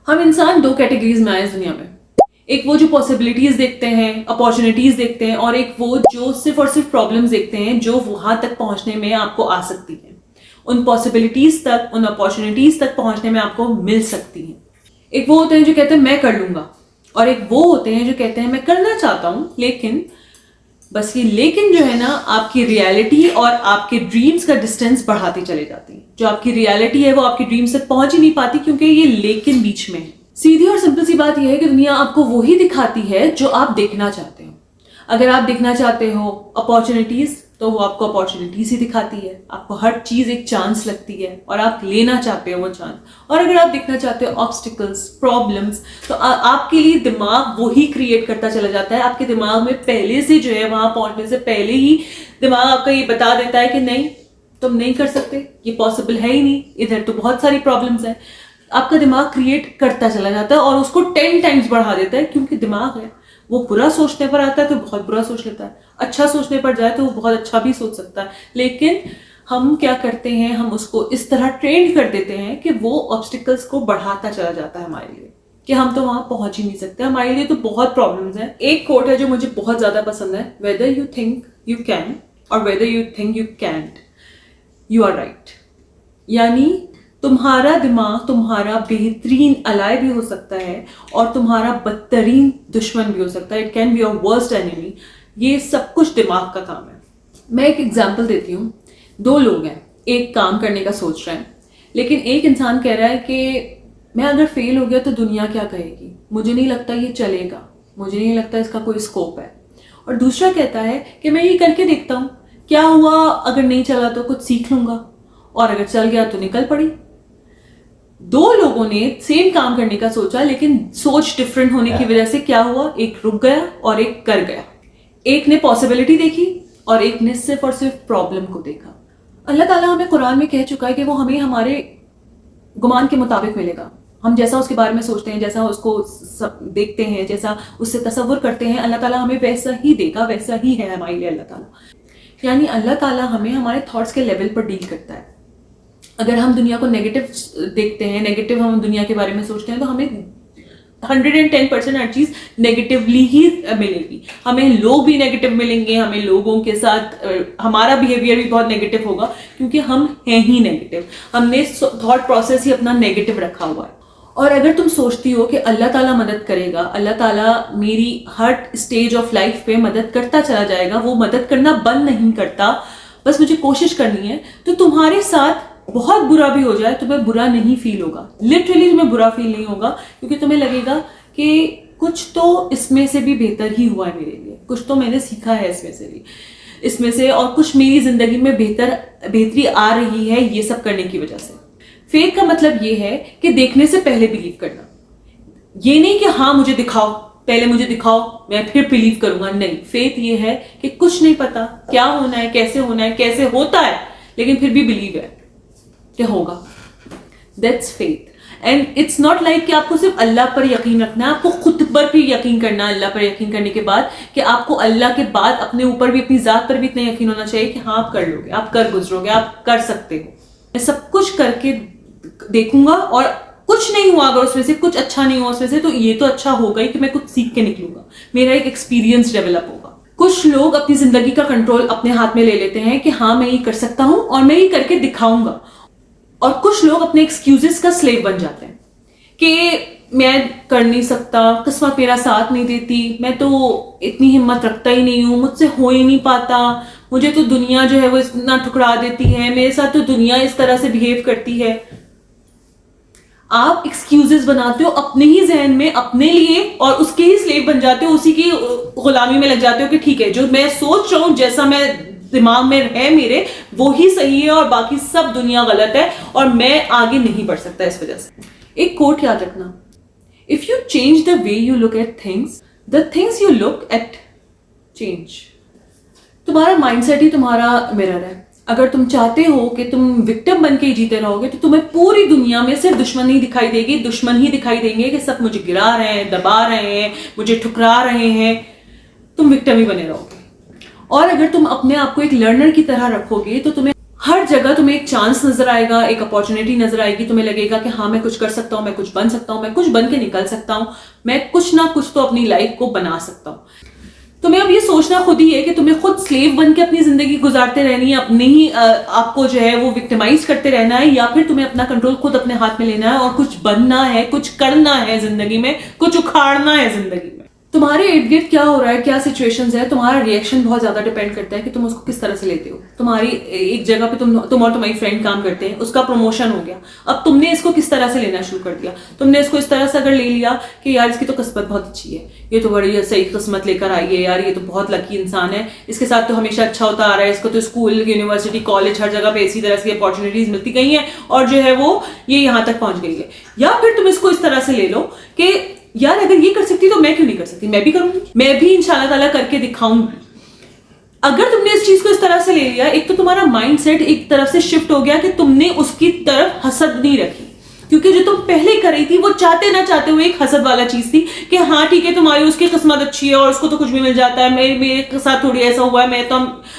हम इंसान दो कैटेगरीज में आए इस दुनिया में। एक वो जो पॉसिबिलिटीज देखते हैं, अपॉर्चुनिटीज देखते हैं, और एक वो जो सिर्फ और सिर्फ प्रॉब्लम्स देखते हैं जो वहां तक पहुंचने में आपको आ सकती है, उन पॉसिबिलिटीज तक, उन अपॉर्चुनिटीज तक पहुंचने में आपको मिल सकती है। एक वो होते हैं जो कहते हैं मैं कर लूंगा, और एक वो होते हैं जो कहते हैं मैं करना चाहता हूं लेकिन, बस ये लेकिन जो है ना आपकी रियलिटी और आपके ड्रीम्स का डिस्टेंस बढ़ाती चले जाती है। जो आपकी रियलिटी है वो आपकी ड्रीम्स तक पहुंच ही नहीं पाती क्योंकि ये लेकिन बीच में है। सीधी और सिंपल सी बात यह है कि दुनिया आपको वही दिखाती है जो आप देखना चाहते हो। अगर आप देखना चाहते हो अपॉर्चुनिटीज, तो वो आपको अपॉर्चुनिटीज ही दिखाती है। आपको हर चीज एक चांस लगती है और आप लेना चाहते हो वो चांस। और अगर आप देखना चाहते हो ऑब्स्टिकल्स, प्रॉब्लम्स, तो आपके लिए दिमाग वही क्रिएट करता चला जाता है। आपके दिमाग में पहले से जो है वहां पहुंचने से पहले ही दिमाग आपका ये बता देता है कि नहीं, तुम नहीं कर सकते, ये पॉसिबल है ही नहीं, इधर तो बहुत सारी प्रॉब्लम्स है। आपका दिमाग क्रिएट करता चला जाता है और उसको 10 टाइम्स बढ़ा देता है, क्योंकि दिमाग है वो बुरा सोचने पर आता है तो बहुत बुरा सोच लेता है, अच्छा सोचने पर जाए तो वो बहुत अच्छा भी सोच सकता है। लेकिन हम क्या करते हैं, हम उसको इस तरह ट्रेन कर देते हैं कि वो ऑब्स्टिकल्स को बढ़ाता चला जाता है हमारे लिए, कि हम तो वहां पहुंच ही नहीं सकते। हमारे लिए तो बहुत प्रॉब्लम्स हैं। एक कोट है जो मुझे बहुत ज्यादा पसंद है, whether you think you can और whether you think you can't, you are right. यानी तुम्हारा दिमाग तुम्हारा बेहतरीन अलाय भी हो सकता है और तुम्हारा बदतरीन दुश्मन भी हो सकता है। It can be your worst enemy. ये सब कुछ दिमाग का काम है। मैं एक एग्जांपल देती हूँ। दो लोग हैं, एक काम करने का सोच रहे हैं, लेकिन एक इंसान कह रहा है कि मैं अगर फेल हो गया तो दुनिया क्या कहेगी, मुझे नहीं लगता ये चलेगा, मुझे नहीं लगता इसका कोई स्कोप है। और दूसरा कहता है कि मैं ये करके देखता हूँ, क्या हुआ, अगर नहीं चला तो कुछ सीख लूंगा, और अगर चल गया तो निकल पड़ी। दो लोगों ने सेम काम करने का सोचा, लेकिन सोच डिफरेंट होने की वजह से क्या हुआ, एक रुक गया और एक कर गया। एक ने पॉसिबिलिटी देखी और एक ने सिर्फ और सिर्फ प्रॉब्लम को देखा। अल्लाह ताला हमें कुरान में कह चुका है कि वो हमें हमारे गुमान के मुताबिक मिलेगा। हम जैसा उसके बारे में सोचते हैं, जैसा उसको देखते हैं, जैसा उससे तसव्वुर करते हैं, अल्लाह ताला हमें वैसा ही देगा, वैसा ही है हमारे लिए अल्लाह ताला। यानी अल्लाह ताला हमें हमारे थॉट्स के लेवल पर डील करता है। अगर हम दुनिया को नेगेटिव देखते हैं, नेगेटिव हम दुनिया के बारे में सोचते हैं, तो हमें 110% हर चीज नेगेटिवली ही मिलेगी। हमें लोग भी नेगेटिव मिलेंगे, हमें लोगों के साथ हमारा बिहेवियर भी बहुत नेगेटिव होगा, क्योंकि हम हैं ही नेगेटिव। हमने थॉट प्रोसेस ही अपना नेगेटिव रखा हुआ है। और अगर तुम सोचती हो कि अल्लाह ताला मदद करेगा, अल्लाह ताला मेरी हर स्टेज ऑफ लाइफ पे मदद करता चला जाएगा, वो मदद करना बंद नहीं करता, बस मुझे कोशिश करनी है, तो तुम्हारे साथ बहुत बुरा भी हो जाए तुम्हें बुरा नहीं फील होगा। लिटरली तुम्हें बुरा फील नहीं होगा, क्योंकि तुम्हें लगेगा कि कुछ तो इसमें से भी बेहतर ही हुआ है मेरे लिए, कुछ तो मैंने सीखा है इसमें से, और कुछ मेरी जिंदगी में बेहतरी आ रही है ये सब करने की वजह से। फेथ का मतलब ये है कि देखने से पहले बिलीव करना। ये नहीं कि हाँ मुझे दिखाओ, पहले मुझे दिखाओ मैं फिर बिलीव करूंगा, नहीं। फेथ ये है कि कुछ नहीं पता क्या होना है, कैसे होता है, लेकिन फिर भी बिलीव है कि होगा। That's faith. And it's not like कि आपको सिर्फ अल्लाह पर यकीन रखना है, आपको खुद पर भी यकीन करना है। अल्लाह पर यकीन करने के बाद कि आपको अल्लाह के बाद अपने ऊपर भी, अपनी जात पर भी इतना यकीन होना चाहिए कि हाँ आप कर लोगे, आप कर गुजरोगे, आप कर सकते हो। मैं सब कुछ करके देखूंगा, और कुछ नहीं हुआ अगर उसमें से, कुछ अच्छा नहीं हुआ उसमें से, तो ये तो अच्छा होगा ही कि मैं कुछ सीख के निकलूंगा, मेरा एक एक्सपीरियंस डेवलप होगा। कुछ लोग अपनी जिंदगी का कंट्रोल अपने हाथ में ले लेते हैं कि हाँ मैं ये कर सकता हूं और मैं ये करके दिखाऊंगा, और कुछ लोग अपने एक्सक्यूजेस का स्लेव बन जाते हैं कि मैं कर नहीं सकता, किस्मत मेरा साथ नहीं देती, मैं तो इतनी हिम्मत रखता ही नहीं हूं, मुझसे हो ही नहीं पाता, मुझे तो दुनिया जो है वो इतना ठुकरा देती है, मेरे साथ तो दुनिया इस तरह से बिहेव करती है। आप एक्सक्यूजेस बनाते हो अपने ही जहन में अपने लिए, और उसके ही स्लेव बन जाते हो, उसी की गुलामी में लग जाते हो कि ठीक है जो मैं सोच रहा हूं, जैसा मैं दिमाग में है मेरे, वो ही सही है और बाकी सब दुनिया गलत है और मैं आगे नहीं बढ़ सकता इस वजह से। एक कोट याद रखना, if you change the way you look at things, the things you look at change. तुम्हारा माइंडसेट ही तुम्हारा मिरर है। अगर तुम चाहते हो कि तुम विक्टिम बन के जीते रहोगे, तो तुम्हें पूरी दुनिया में सिर्फ दुश्मन ही दिखाई देगी, दुश्मन ही दिखाई देंगे कि सब मुझे गिरा रहे हैं, दबा रहे हैं, मुझे ठुकरा रहे हैं, तुम विक्टिम ही बने रहोगे। और अगर तुम अपने आप को एक लर्नर की तरह रखोगे, तो तुम्हें हर जगह तुम्हें एक चांस नजर आएगा, एक अपॉर्चुनिटी नजर आएगी, तुम्हें लगेगा कि हाँ मैं कुछ कर सकता हूं, मैं कुछ बन सकता हूं, मैं कुछ बन के निकल सकता हूं, मैं कुछ ना कुछ तो अपनी लाइफ को बना सकता हूं। तुम्हें अब ये सोचना खुद ही है कि तुम्हें खुद स्लेव बन के अपनी जिंदगी गुजारते रहनी है, अपने ही आपको जो है वो विक्टिमाइज करते रहना है, या फिर तुम्हें अपना कंट्रोल खुद अपने हाथ में लेना है और कुछ बनना है, कुछ करना है जिंदगी में, कुछ उखाड़ना है जिंदगी में। तुम्हारे इर्द गिर्द क्या हो रहा है, क्या सिचुएशंस है, तुम्हारा रिएक्शन बहुत ज्यादा डिपेंड करता है कि तुम उसको किस तरह से लेते हो। तुम्हारी एक जगह पे तुम और तुम्हारी फ्रेंड काम करते हैं, उसका प्रमोशन हो गया, अब तुमने इसको किस तरह से लेना शुरू कर दिया। तुमने इसको इस तरह से अगर ले लिया कि यार इसकी तो किस्मत बहुत अच्छी है, ये तो बड़ी सही किस्मत लेकर आई है, यार ये तो बहुत लकी इंसान है, इसके साथ तो हमेशा अच्छा होता आ रहा है, इसको तो स्कूल, यूनिवर्सिटी, कॉलेज, हर जगह पे इसी तरह की अपॉर्चुनिटीज मिलती गई हैं और जो है वो ये यहाँ तक पहुंच गई है। या फिर तुम इसको इस तरह से ले लो कि यार अगर ये कर सकती तो मैं क्यों नहीं कर सकती, मैं भी करूंगी, मैं भी इंशाल्लाह ताला करके दिखाऊंगी। अगर तुमने इस चीज को इस तरह से ले लिया, एक तो तुम्हारा माइंडसेट एक तरफ से शिफ्ट हो गया कि तुमने उसकी तरफ हसद नहीं रखी, क्योंकि जो तुम पहले कर रही थी वो चाहते ना चाहते हुए एक हसद वाला चीज थी कि हाँ ठीक है तुम्हारी उसकी किस्मत अच्छी है और उसको तो कुछ भी मिल जाता है, मेरे साथ थोड़ी ऐसा हुआ है, मैं तो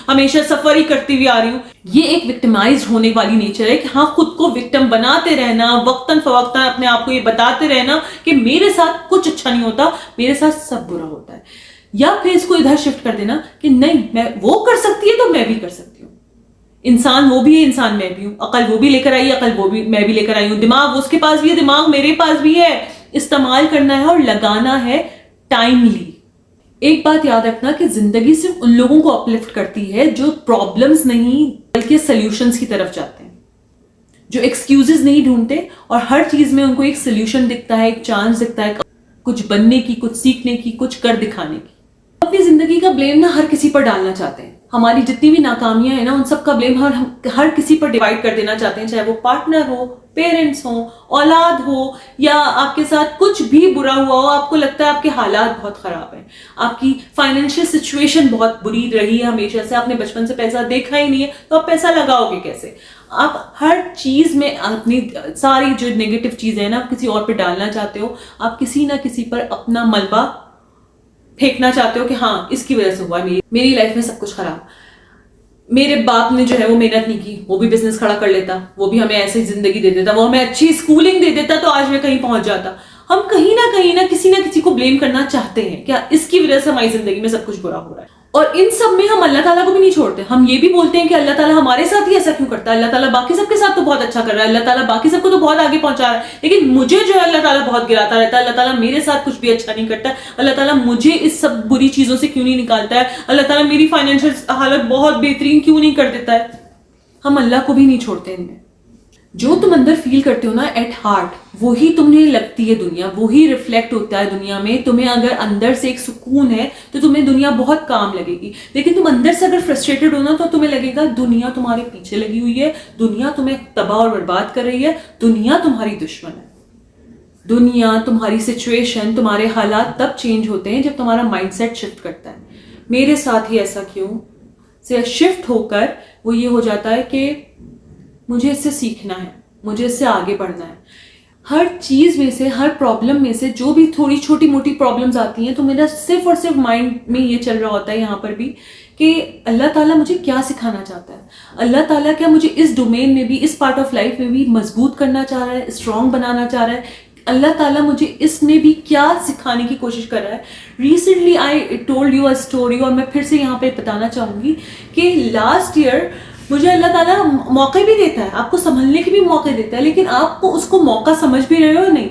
हमेशा सफर ही करती हुई आ रही हूँ। ये एक विक्टिमाइज होने वाली नेचर है कि हाँ खुद को विक्टिम बनाते रहना, वक्तन फवक्तन अपने आप को ये बताते रहना कि मेरे साथ कुछ अच्छा नहीं होता, मेरे साथ सब बुरा होता है। या फिर इसको इधर शिफ्ट कर देना कि नहीं मैं वो कर सकती है तो मैं भी कर सकती हूँ, इंसान वो भी है, इंसान मैं भी हूं, अकल वो भी लेकर आई, अकल वो भी मैं भी लेकर आई हूं, दिमाग उसके पास भी है, दिमाग मेरे पास भी है, इस्तेमाल करना है और लगाना है टाइमली। एक बात याद रखना कि जिंदगी सिर्फ उन लोगों को अपलिफ्ट करती है जो प्रॉब्लम्स नहीं बल्कि सॉल्यूशंस की तरफ जाते हैं, जो एक्सक्यूजेस नहीं ढूंढते और हर चीज में उनको एक सोल्यूशन दिखता है, एक चांस दिखता है कुछ बनने की, कुछ सीखने की, कुछ कर दिखाने की। अपनी जिंदगी का ब्लेम ना हर किसी पर डालना चाहते हैं, हमारी जितनी भी नाकामियां हैं ना उन सब का ब्लेम हर किसी पर डिवाइड कर देना चाहते हैं, चाहे वो पार्टनर हो, पेरेंट्स हो, औलाद हो, या आपके साथ कुछ भी बुरा हुआ हो, आपको लगता है आपके हालात बहुत खराब हैं, आपकी फाइनेंशियल सिचुएशन बहुत बुरी रही है हमेशा से, आपने बचपन से पैसा देखा ही नहीं है तो आप पैसा लगाओगे कैसे। आप हर चीज में अपनी सारी जो नेगेटिव चीजें हैं ना आप किसी और पे डालना चाहते हो, आप किसी ना किसी पर अपना मलबा फेंकना चाहते हो कि हाँ इसकी वजह से हुआ मेरी लाइफ में सब कुछ खराब, मेरे बाप ने जो है वो मेहनत नहीं की, वो भी बिजनेस खड़ा कर लेता, वो भी हमें ऐसी जिंदगी दे देता, वो हमें अच्छी स्कूलिंग दे देता तो आज मैं कहीं पहुंच जाता। हम कहीं ना किसी को ब्लेम करना चाहते हैं, क्या इसकी वजह से हमारी जिंदगी में सब कुछ बुरा हो रहा है। और इन सब में हम अल्लाह ताला को भी नहीं छोड़ते, हम ये भी बोलते हैं कि अल्लाह ताला हमारे साथ ही ऐसा क्यों करता है, अल्लाह ताला बाकी सबके साथ तो बहुत अच्छा कर रहा है, अल्लाह ताला बाकी सबको तो बहुत आगे पहुंचा रहा है, लेकिन मुझे जो है अल्लाह ताला बहुत गिराता रहता है, अल्लाह ताला मेरे साथ कुछ भी अच्छा नहीं करता, अल्लाह ताला मुझे इस सब बुरी चीजों से क्यों नहीं निकालता है, अल्लाह ताला मेरी फाइनेंशियल हालत बहुत बेहतरीन क्यों नहीं कर देता है। हम अल्लाह को भी नहीं छोड़ते इनमें। जो तुम अंदर फील करते हो ना एट हार्ट, वही तुम्हें लगती है दुनिया, वही रिफ्लेक्ट होता है दुनिया में। तुम्हें अगर अंदर से एक सुकून है तो तुम्हें दुनिया बहुत काम लगेगी, लेकिन तुम अंदर से अगर फ्रस्ट्रेटेड हो ना तो तुम्हें लगेगा दुनिया तुम्हारे पीछे लगी हुई है, दुनिया तुम्हें तबाह और बर्बाद कर रही है, दुनिया तुम्हारी दुश्मन है। दुनिया, तुम्हारी सिचुएशन, तुम्हारे हालात तब चेंज होते हैं जब तुम्हारा माइंडसेट शिफ्ट करता है। मेरे साथ ही ऐसा क्यों से शिफ्ट होकर वो ये हो जाता है कि मुझे इससे सीखना है, मुझे इससे आगे बढ़ना है। हर चीज में से, हर प्रॉब्लम में से जो भी थोड़ी छोटी मोटी प्रॉब्लम्स आती हैं तो मेरा सिर्फ और सिर्फ माइंड में ये चल रहा होता है यहाँ पर भी कि अल्लाह ताला मुझे क्या सिखाना चाहता है, अल्लाह ताला क्या मुझे इस डोमेन में भी, इस पार्ट ऑफ लाइफ में भी मजबूत करना चाह रहा है, स्ट्रांग बनाना चाह रहा है, अल्लाह ताला मुझे इसमें भी क्या सिखाने की कोशिश कर रहा है। Recently I told you a story, और मैं फिर से यहाँ पे बताना चाहूंगी कि लास्ट ईयर मुझे अल्लाह ताला मौके भी देता है, आपको संभलने के भी मौके देता है, लेकिन आपको उसको मौका समझ भी रहे हो या नहीं।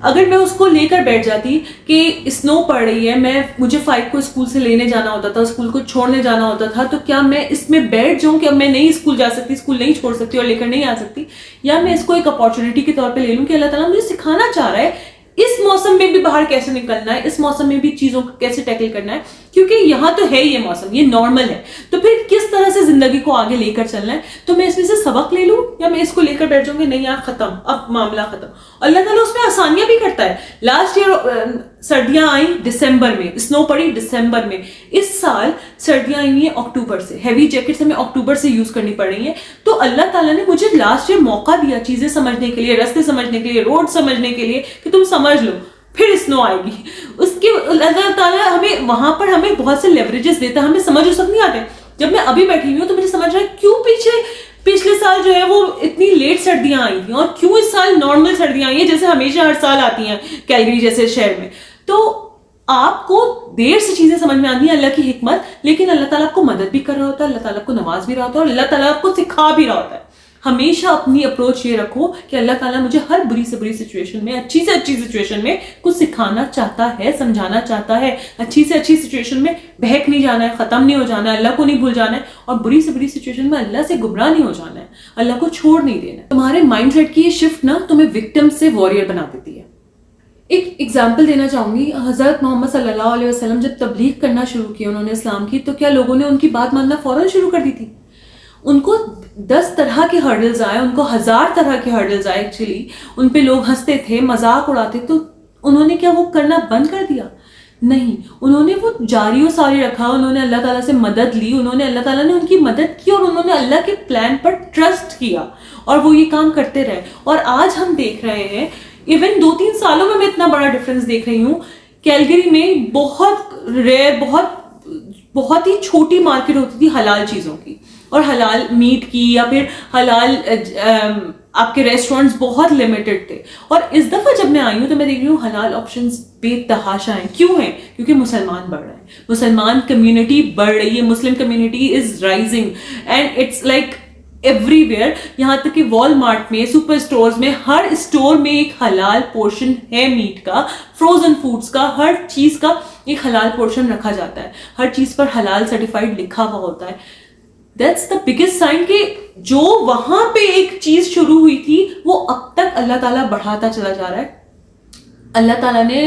अगर मैं उसको लेकर बैठ जाती कि स्नो पड़ रही है, मुझे 5 को स्कूल से लेने जाना होता था, स्कूल को छोड़ने जाना होता था, तो क्या मैं इसमें बैठ जाऊं कि अब मैं नहीं स्कूल जा सकती, स्कूल नहीं छोड़ सकती और लेकर नहीं आ सकती, या मैं इसको एक अपॉर्चुनिटी के तौर पे ले लूं कि अल्लाह ताला मुझे सिखाना चाह रहा है इस मौसम में भी बाहर कैसे निकलना है, इस मौसम में भी चीजों को कैसे टैकल करना है, क्योंकि यहाँ तो है ये मौसम, ये नॉर्मल है, तो फिर किस तरह से जिंदगी को आगे लेकर चलना है। तो मैं इसमें से सबक ले लूं या मैं इसको लेकर बैठ जाऊंगी नहीं यार खत्म, अब मामला खत्म। अल्लाह ताला उसमें आसानियां भी करता है। लास्ट ईयर सर्दियां आई दिसंबर में, स्नो पड़ी दिसंबर में, इस साल सर्दियां आई हुई है अक्टूबर से, हैवी जैकेट्स हमें अक्टूबर से यूज करनी पड़ रही है। तो अल्लाह ताला ने मुझे लास्ट ईयर मौका दिया चीजें समझने के लिए, रास्ते समझने के लिए, रोड समझने के लिए कि तुम समझ लो, फिर स्नो आएगी। उसके अल्लाह ताला हमें वहां पर हमें बहुत से लेवरेजेस देता है, हमें समझ उस नहीं आते। जब मैं अभी बैठी हुई हूं तो मुझे समझ रहा है क्यों पीछे पिछले साल जो है वो इतनी लेट सर्दियां आई थी, और क्यों इस साल नॉर्मल सर्दियां आई हैं जैसे हमेशा हर साल आती हैं कैलगरी जैसे शहर में। तो आपको देर से चीजें समझ में आती हैं, अल्लाह की हिकमत, लेकिन अल्लाह ताला आपको मदद भी कर रहा होता है, अल्लाह ताला आपको नवाज भी रहा होता है, और अल्लाह ताला आपको सिखा भी रहा होता है। हमेशा अपनी अप्रोच ये रखो कि अल्लाह ताला मुझे हर बुरी से बुरी सिचुएशन में, अच्छी से अच्छी सिचुएशन में कुछ सिखाना चाहता है, समझाना चाहता है। अच्छी से अच्छी सिचुएशन में बहक नहीं जाना है, खत्म नहीं हो जाना है, अल्लाह को नहीं भूल जाना है, और बुरी से बुरी सिचुएशन में अल्लाह से गुमराह नहीं हो जाना है, अल्लाह को छोड़ नहीं देना है। तुम्हारे माइंडसेट की ये शिफ्ट ना तुम्हें विक्टिम से वॉरियर बना देती है। एक एग्जाम्पल देना चाहूंगी, हजरत मोहम्मद सल्लल्लाहु अलैहि वसल्लम जब तबलीग करना शुरू किया उन्होंने इस्लाम की, तो क्या लोगों ने उनकी बात मानना फौरन शुरू कर दी थी? उनको 10 तरह के हर्डल्स आए, उनको 1000 तरह के हर्डल्स आए। एक्चुअली उन पे लोग हंसते थे, मजाक उड़ाते, तो उन्होंने क्या वो करना बंद कर दिया? नहीं, उन्होंने वो जारी सारी रखा, उन्होंने अल्लाह ताला से मदद ली, उन्होंने अल्लाह ताला ने उनकी मदद की, और उन्होंने अल्लाह के प्लान पर ट्रस्ट किया, और वो ये काम करते रहे। और आज हम देख रहे हैं, इवन 2-3 सालों में मैं इतना बड़ा डिफरेंस देख रही हूँ। कैलगरी में बहुत रेयर, बहुत ही छोटी मार्केट होती थी हलाल चीजों की, और हलाल मीट की, या फिर हलाल आपके रेस्टोरेंट्स बहुत लिमिटेड थे। और इस दफा जब मैं आई हूं तो मैं देख रही हूँ हलाल ऑप्शंस बेतहाशा हैं। क्यों हैं? क्योंकि मुसलमान बढ़ रहे हैं, मुसलमान कम्युनिटी बढ़ रही है, Muslim community is rising, and it's like everywhere. यहाँ तक कि वॉलमार्ट में, सुपर स्टोर्स में, हर स्टोर में एक हलाल पोर्शन है मीट का, फ्रोजन फूड्स का, हर चीज का एक हलाल पोर्शन रखा जाता है, हर चीज पर हलाल सर्टिफाइड लिखा हुआ होता है। दैट्स द बिगेस्ट साइन कि जो वहां पे एक चीज शुरू हुई थी वो अब तक अल्लाह ताला बढ़ाता चला जा रहा है। अल्लाह ताला ने,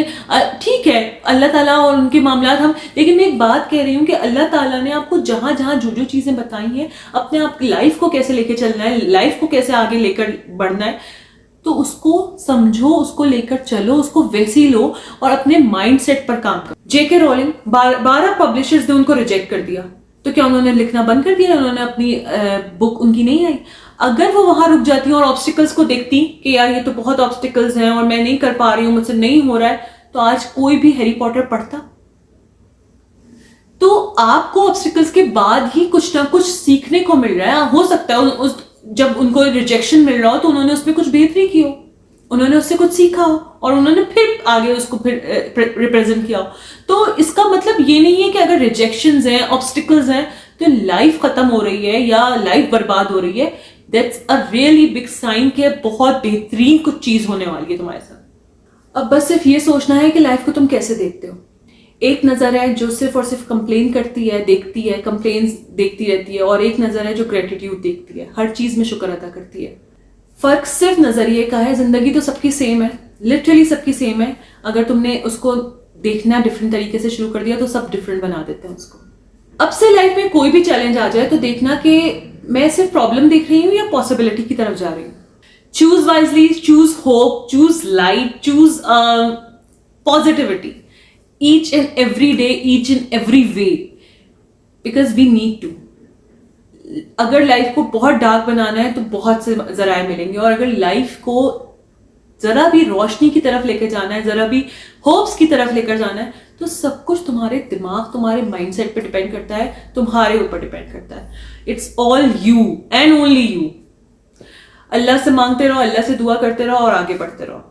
ठीक है अल्लाह ताला और उनके मामलात हम, लेकिन मैं एक बात कह रही हूँ कि अल्लाह ताला ने आपको जहां जहां जो जो चीजें बताई हैं, अपने आप की लाइफ को कैसे लेकर चलना है, लाइफ को कैसे आगे लेकर बढ़ना है, तो उसको समझो, उसको लेकर चलो, उसको वैसे ही लो, और अपने माइंड सेट पर काम करो। जेके रोलिंग 12 पब्लिशर्स ने उनको रिजेक्ट कर दिया, तो क्या उन्होंने लिखना बंद कर दिया? उन्होंने अपनी बुक उनकी नहीं आई? अगर वो वहां रुक जाती और ऑब्स्टिकल्स को देखती कि यार ये तो बहुत ऑब्स्टिकल्स हैं और मैं नहीं कर पा रही हूं, मुझसे नहीं हो रहा है, तो आज कोई भी हैरी पॉटर पढ़ता? तो आपको ऑब्स्टिकल्स के बाद ही कुछ ना कुछ सीखने को मिल रहा है। हो सकता है जब उनको रिजेक्शन मिल रहा हो तो उन्होंने उसमें कुछ बेहतरी की हो, उन्होंने उससे कुछ सीखा हो, और उन्होंने फिर आगे उसको फिर रिप्रेजेंट किया हो। तो इसका मतलब ये नहीं है कि अगर रिजेक्शंस हैं, ऑब्स्टिकल्स हैं, तो लाइफ खत्म हो रही है या लाइफ बर्बाद हो रही है। That's a really big sign कि बहुत बेहतरीन कुछ चीज होने वाली है तुम्हारे साथ। अब बस सिर्फ ये सोचना है कि लाइफ को तुम कैसे देखते हो। एक नजर है जो सिर्फ और सिर्फ कंप्लेन करती है, देखती है, कंप्लेन्स देखती रहती है, और एक नजर है जो ग्रेटिट्यूड देखती है, हर चीज में शुक्र अदा करती है। फर्क सिर्फ नजरिए का है। जिंदगी तो सबकी सेम है, लिटरली सबकी सेम है। अगर तुमने उसको देखना डिफरेंट तरीके से शुरू कर दिया तो सब डिफरेंट बना देते हैं उसको। अब से लाइफ में कोई भी चैलेंज आ जाए तो देखना कि मैं सिर्फ प्रॉब्लम देख रही हूँ या पॉसिबिलिटी की तरफ जा रही हूँ। Choose wisely, choose hope, choose light, choose positivity each and every day, each and every way, because we need to. अगर लाइफ को बहुत डार्क बनाना है तो बहुत से जराए मिलेंगे, और अगर लाइफ को जरा भी रोशनी की तरफ लेकर जाना है, जरा भी होप्स की तरफ लेकर जाना है, तो सब कुछ तुम्हारे दिमाग, तुम्हारे माइंडसेट पे डिपेंड करता है, तुम्हारे ऊपर डिपेंड करता है। It's all you and only you. अल्लाह से मांगते रहो, अल्लाह से दुआ करते रहो और आगे बढ़ते रहो।